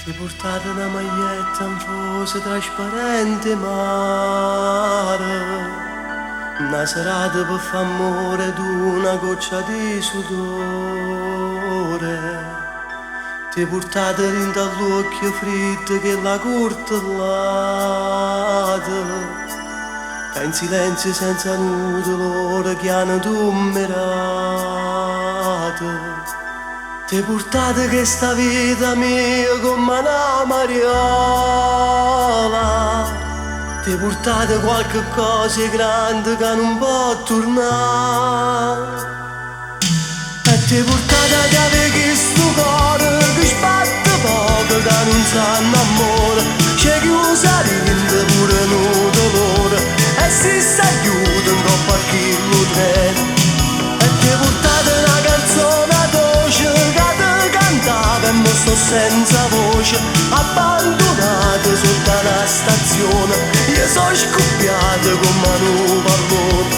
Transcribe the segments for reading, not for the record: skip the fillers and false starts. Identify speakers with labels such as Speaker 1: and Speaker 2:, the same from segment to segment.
Speaker 1: Ti portate una maglietta anfosa trasparente mare, una serata per f'amore ed una goccia di sudore. Ti portate dentro all'occhio fritto che la corte lata, che in silenzio senza nudo loro chiano tummerate. Ti portate questa vita mia come una mariola, ti portate qualche cosa di grande che non può tornare. E ti portate ad avere questo cuore che sbatte poco, che non sanno amore, c'è chiusa rinde pure un dolore, e si s'aiuta un po' a chi lo treno. E ti portate una canzone dolce che ti cantava e mo sto senza voce, abbandonata sotto una stazione, io sono scoppiato come un pallone.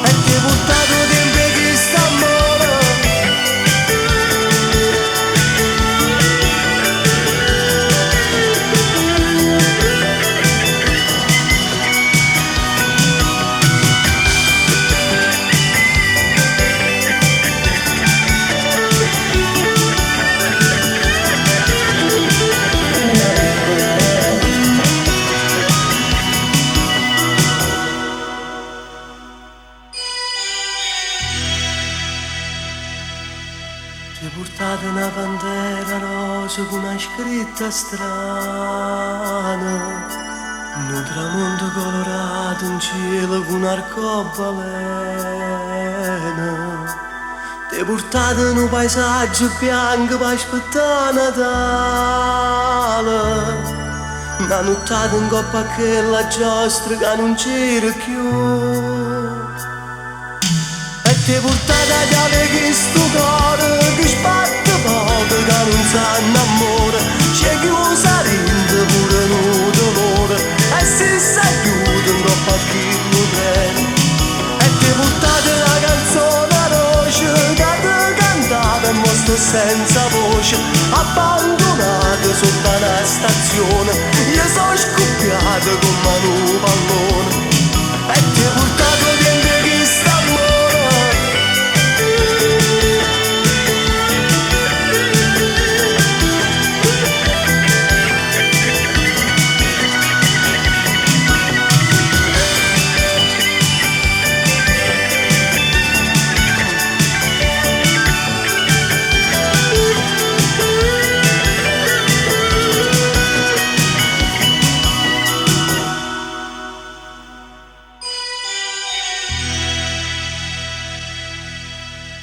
Speaker 1: E ti portate dentro questo amore, ti portate una pantera rosa con una scritta strana, un tramonto colorato in cielo con arcobaleno. Ti portate un paesaggio bianco per aspettare Natale, una nottata in coppa a quella giostra che non c'era più. E ti portate ad avere questo cuore che sbatte poco, che non sanno amore, c'è chiusa rinde pure un dolore, e si s'aiuta un po' a chi lo treno. E ti portate una canzone roce che ti cantava e mo sto senza voce, abbandonata sotto una stazione, io sono scoppiato come un pallone. E ti portate dentro questo amore,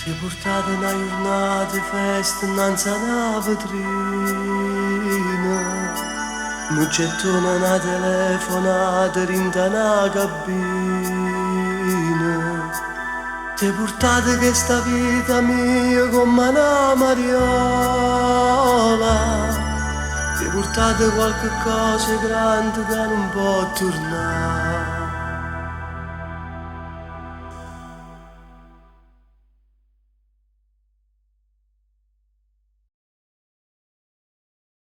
Speaker 1: ti portate una giornata di festa innanzi a una vetrina, un gettone, una telefonata rinta una cabina. Ti portate questa vita mia come una mariola, ti portate qualche cosa grande che non può tornare.